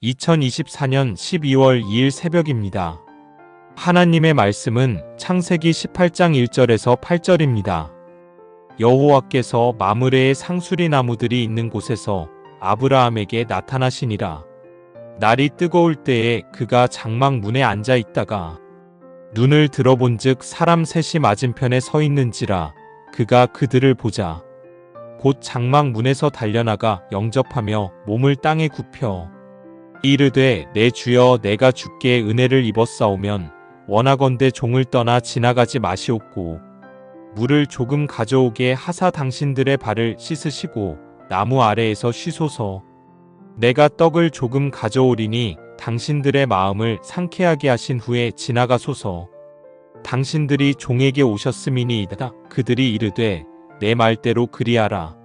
2024년 12월 2일 새벽입니다. 하나님의 말씀은 창세기 18장 1절에서 8절입니다. 여호와께서 마므레의 상수리 나무들이 있는 곳에서 아브라함에게 나타나시니라. 날이 뜨거울 때에 그가 장막 문에 앉아 있다가 눈을 들어본즉 사람 셋이 맞은편에 서 있는지라. 그가 그들을 보자 곧 장막 문에서 달려나가 영접하며 몸을 땅에 굽혀 이르되 내 주여 내가 주께 은혜를 입었사오면 원하건대 종을 떠나 지나가지 마시옵고 물을 조금 가져오게 하사 당신들의 발을 씻으시고 나무 아래에서 쉬소서. 내가 떡을 조금 가져오리니 당신들의 마음을 상쾌하게 하신 후에 지나가소서. 당신들이 종에게 오셨음이니이다. 그들이 이르되 내 말대로 그리하라.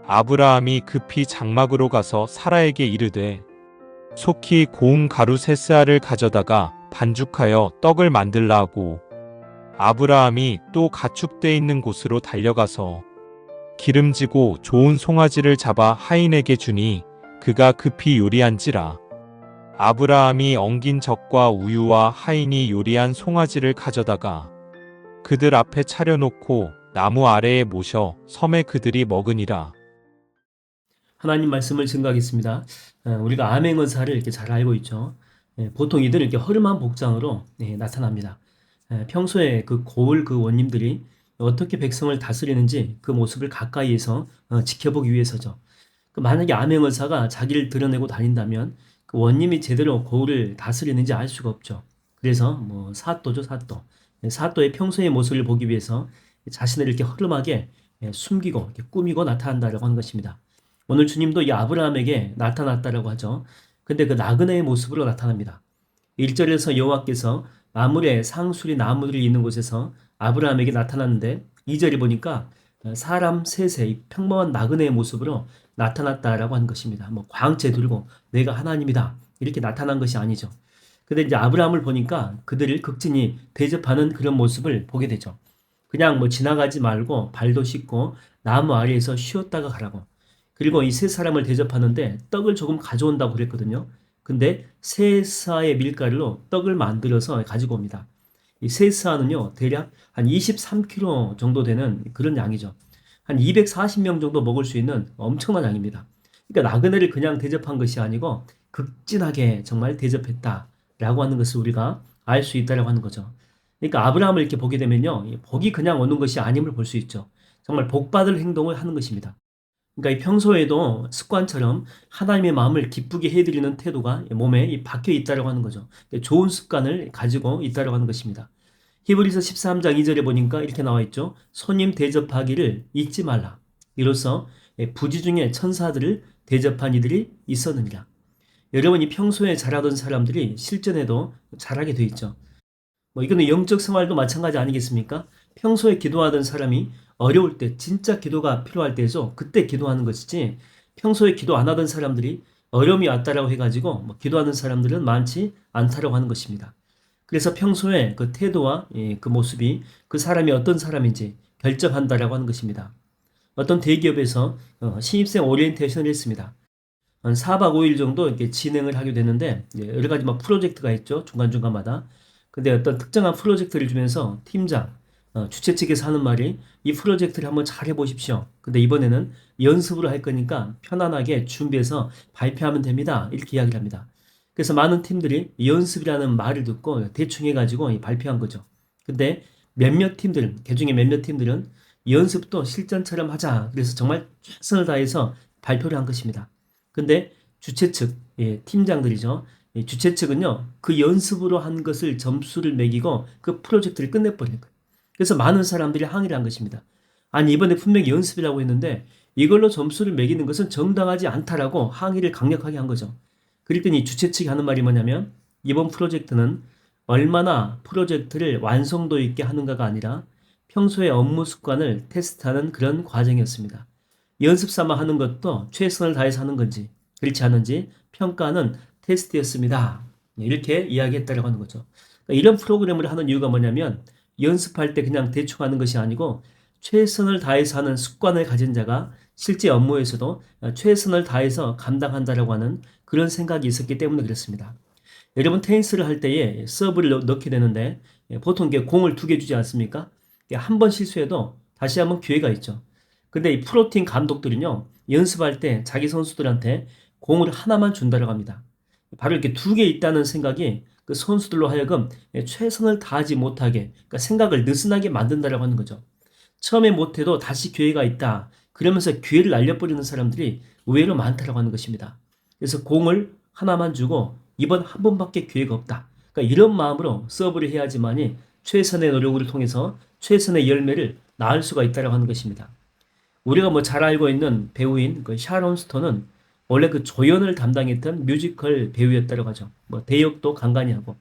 아브라함이 급히 장막으로 가서 사라에게 이르되 속히 고운 가루 세스알을 가져다가 반죽하여 떡을 만들라 하고 아브라함이 또 가축대 있는 곳으로 달려가서 기름지고 좋은 송아지를 잡아 하인에게 주니 그가 급히 요리한지라. 아브라함이 엉긴 젖과 우유와 하인이 요리한 송아지를 가져다가 그들 앞에 차려놓고 나무 아래에 모셔 섬에 그들이 먹으니라. 하나님 말씀을 증거하겠습니다. 우리가 암행어사를 이렇게 잘 알고 있죠. 보통 이들은 이렇게 허름한 복장으로 나타납니다. 평소에 그 고을 그 원님들이 어떻게 백성을 다스리는지 그 모습을 가까이에서 지켜보기 위해서죠. 만약에 암행어사가 자기를 드러내고 다닌다면 그 원님이 제대로 고을을 다스리는지 알 수가 없죠. 그래서 사또죠, 사또. 사또의 평소의 모습을 보기 위해서 자신을 이렇게 허름하게 숨기고 이렇게 꾸미고 나타난다라고 하는 것입니다. 오늘 주님도 이 아브라함에게 나타났다라고 하죠. 근데 그 나그네의 모습으로 나타납니다. 1절에서 여호와께서 마므레 상수리 나무들이 있는 곳에서 아브라함에게 나타났는데 2절에 보니까 사람 셋의 평범한 나그네의 모습으로 나타났다라고 하는 것입니다. 광채 들고 내가 하나님이다 이렇게 나타난 것이 아니죠. 근데 이제 아브라함을 보니까 그들을 극진히 대접하는 그런 모습을 보게 되죠. 그냥 지나가지 말고 발도 씻고 나무 아래에서 쉬었다가 가라고. 그리고 이 세 사람을 대접하는데 떡을 조금 가져온다고 그랬거든요. 근데 세사의 밀가루로 떡을 만들어서 가지고 옵니다. 이 세사는요, 대략 한 23kg 정도 되는 그런 양이죠. 한 240명 정도 먹을 수 있는 엄청난 양입니다. 그러니까 나그네를 그냥 대접한 것이 아니고 극진하게 정말 대접했다라고 하는 것을 우리가 알 수 있다라고 하는 거죠. 그러니까 아브라함을 이렇게 보게 되면요, 복이 그냥 오는 것이 아님을 볼 수 있죠. 정말 복받을 행동을 하는 것입니다. 그러니까 이 평소에도 습관처럼 하나님의 마음을 기쁘게 해드리는 태도가 몸에 박혀 있다라고 하는 거죠. 좋은 습관을 가지고 있다라고 하는 것입니다. 히브리서 13장 2절에 보니까 이렇게 나와 있죠. 손님 대접하기를 잊지 말라. 이로써 부지 중에 천사들을 대접한 이들이 있었느니라. 여러분이 평소에 잘하던 사람들이 실전에도 잘하게 돼 있죠. 이거는 영적 생활도 마찬가지 아니겠습니까? 평소에 기도하던 사람이 어려울 때, 진짜 기도가 필요할 때죠. 그때 기도하는 것이지 평소에 기도 안 하던 사람들이 어려움이 왔다라고 해가지고 기도하는 사람들은 많지 않다라고 하는 것입니다. 그래서 평소에 그 태도와 그 모습이 그 사람이 어떤 사람인지 결정한다라고 하는 것입니다. 어떤 대기업에서 신입생 오리엔테이션을 했습니다. 한 4박 5일 정도 이렇게 진행을 하게 되는데 여러 가지 프로젝트가 있죠. 중간중간마다. 근데 어떤 특정한 프로젝트를 주면서 팀장, 주최 측에서 하는 말이 이 프로젝트를 한번 잘 해보십시오. 근데 이번에는 연습으로 할 거니까 편안하게 준비해서 발표하면 됩니다. 이렇게 이야기를 합니다. 그래서 많은 팀들이 연습이라는 말을 듣고 대충 해가지고 발표한 거죠. 근데 몇몇 팀들은, 그중에 몇몇 팀들은 연습도 실전처럼 하자. 그래서 정말 최선을 다해서 발표를 한 것입니다. 근데 주최 측, 팀장들이죠. 주최 측은요, 그 연습으로 한 것을 점수를 매기고 그 프로젝트를 끝내버리는 거예요. 그래서 많은 사람들이 항의를 한 것입니다. 아니, 이번에 분명히 연습이라고 했는데 이걸로 점수를 매기는 것은 정당하지 않다라고 항의를 강력하게 한 거죠. 그랬더니 주최 측이 하는 말이 뭐냐면 이번 프로젝트는 얼마나 프로젝트를 완성도 있게 하는가가 아니라 평소의 업무 습관을 테스트하는 그런 과정이었습니다. 연습 삼아 하는 것도 최선을 다해서 하는 건지 그렇지 않은지 평가하는 테스트였습니다. 이렇게 이야기했다고 하는 거죠. 그러니까 이런 프로그램을 하는 이유가 뭐냐면 연습할 때 그냥 대충 하는 것이 아니고 최선을 다해서 하는 습관을 가진 자가 실제 업무에서도 최선을 다해서 감당한다라고 하는 그런 생각이 있었기 때문에 그렇습니다. 여러분 테니스를 할 때에 서브를 넣게 되는데 보통 이게 공을 2개 주지 않습니까? 한 번 실수해도 다시 한번 기회가 있죠. 근데 이 프로팀 감독들은요, 연습할 때 자기 선수들한테 공을 하나만 준다고 합니다. 바로 이렇게 2개 있다는 생각이 그 선수들로 하여금 최선을 다하지 못하게, 그러니까 생각을 느슨하게 만든다라고 하는 거죠. 처음에 못해도 다시 기회가 있다. 그러면서 기회를 날려버리는 사람들이 의외로 많다라고 하는 것입니다. 그래서 공을 하나만 주고 이번 한 번밖에 기회가 없다. 그러니까 이런 마음으로 서브를 해야지만이 최선의 노력을 통해서 최선의 열매를 낳을 수가 있다라고 하는 것입니다. 우리가 뭐 잘 알고 있는 배우인 그 샤론 스톤은 원래 그 조연을 담당했던 뮤지컬 배우였다고 하죠. 뭐 대역도 간간히 하고.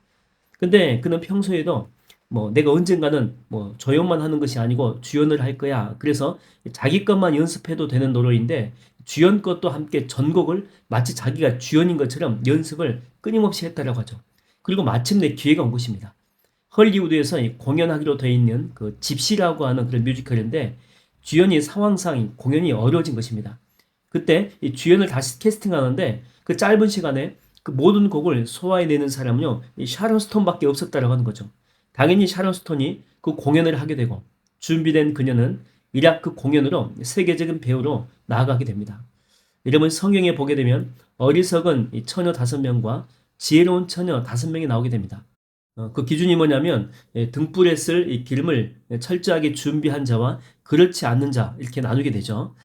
근데 그는 평소에도 뭐 내가 언젠가는 뭐 조연만 하는 것이 아니고 주연을 할 거야. 그래서 자기 것만 연습해도 되는 노릇인데 주연 것도 함께 전곡을 마치 자기가 주연인 것처럼 연습을 끊임없이 했다라고 하죠. 그리고 마침내 기회가 온 것입니다. 헐리우드에서 공연하기로 되어 있는 그 집시라고 하는 그런 뮤지컬인데 주연이 상황상 공연이 어려워진 것입니다. 그때 이 주연을 다시 캐스팅하는데 그 짧은 시간에 그 모든 곡을 소화해내는 사람은요, 이 샤론 스톤밖에 없었다라고 하는 거죠. 당연히 샤론 스톤이 그 공연을 하게 되고 준비된 그녀는 일약 그 공연으로 세계적인 배우로 나아가게 됩니다. 여러분 성경에 보게 되면 어리석은 이 처녀 5명과 지혜로운 처녀 5명이 나오게 됩니다. 그 기준이 뭐냐면 등불에 쓸 이 기름을 철저하게 준비한 자와 그렇지 않는 자 이렇게 나누게 되죠.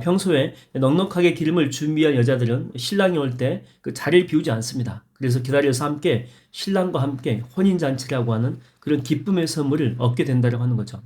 평소에 넉넉하게 기름을 준비한 여자들은 신랑이 올 때 그 자리를 비우지 않습니다. 그래서 기다려서 함께 신랑과 함께 혼인잔치라고 하는 그런 기쁨의 선물을 얻게 된다고 하는 거죠.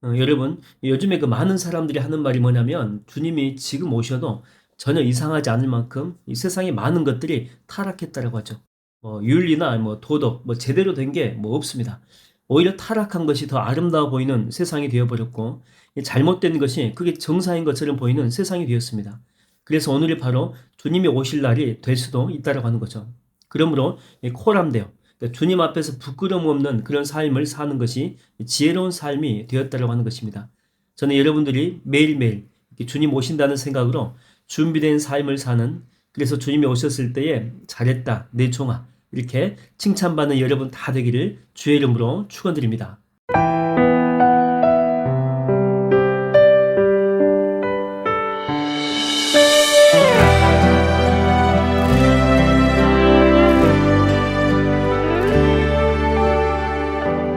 여러분 요즘에 그 많은 사람들이 하는 말이 뭐냐면 주님이 지금 오셔도 전혀 이상하지 않을 만큼 이 세상에 많은 것들이 타락했다고 하죠. 뭐 윤리나 뭐 도덕 뭐 제대로 된 게 뭐 없습니다. 오히려 타락한 것이 더 아름다워 보이는 세상이 되어버렸고 잘못된 것이 그게 정상인 것처럼 보이는 세상이 되었습니다. 그래서 오늘이 바로 주님이 오실 날이 될 수도 있다고 하는 거죠. 그러므로 코람데요. 그러니까 주님 앞에서 부끄러움 없는 그런 삶을 사는 것이 지혜로운 삶이 되었다고 하는 것입니다. 저는 여러분들이 매일매일 주님 오신다는 생각으로 준비된 삶을 사는, 그래서 주님이 오셨을 때에 잘했다 내 종아 이렇게 칭찬받는 여러분 다 되기를 주의 이름으로 축원드립니다.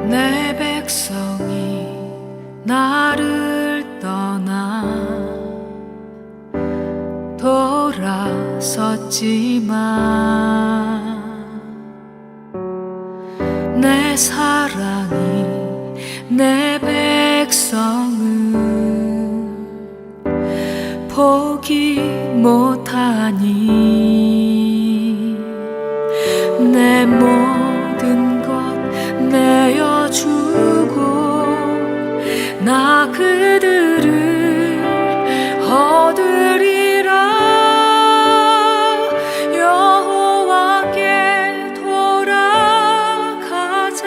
내 백성이 나를 떠나 돌아섰지만 내 사랑이 내 백성을 포기 못하니 내 모든 것 내어주고 나 그들을 얻으리라. 여호와께 돌아가자.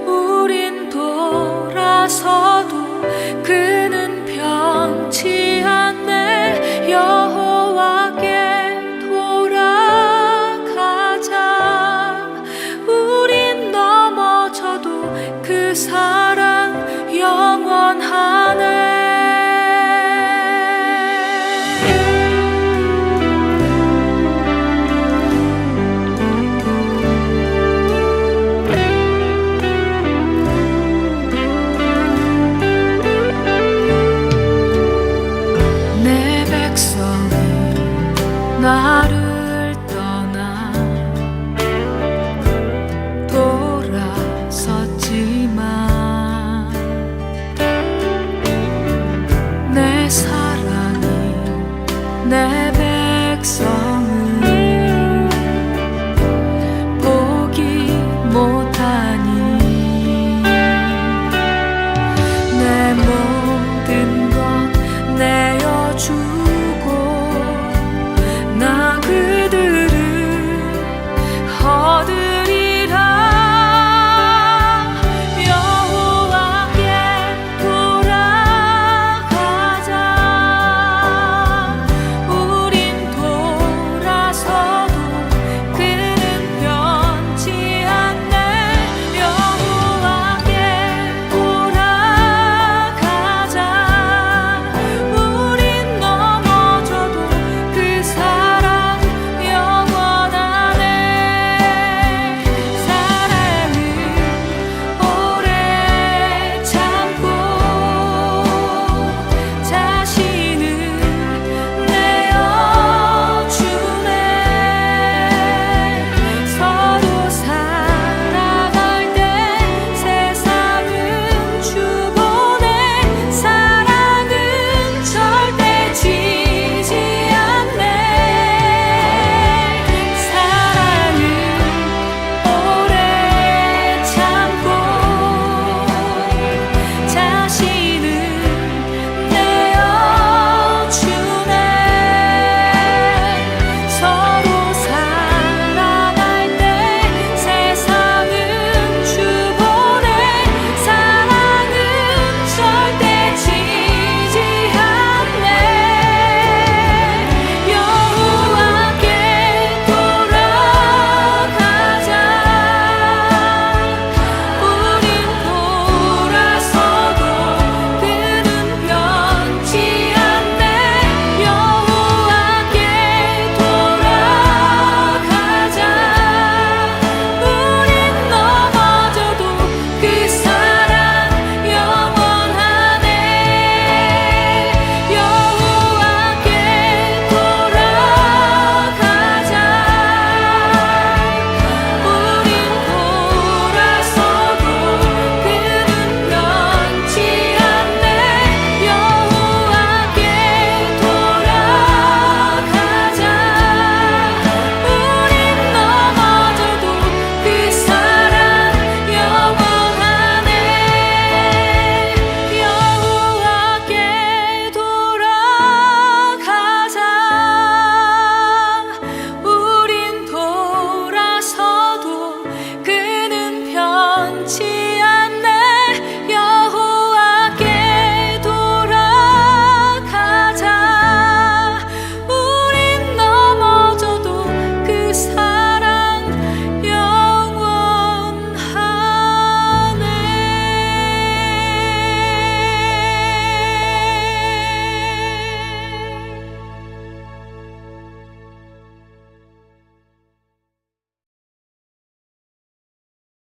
우린 돌아서도 그는 변치 않네. 여호와께 돌아가자. 우린 넘어져도 그 사랑 영원하네. 내 백성이 나를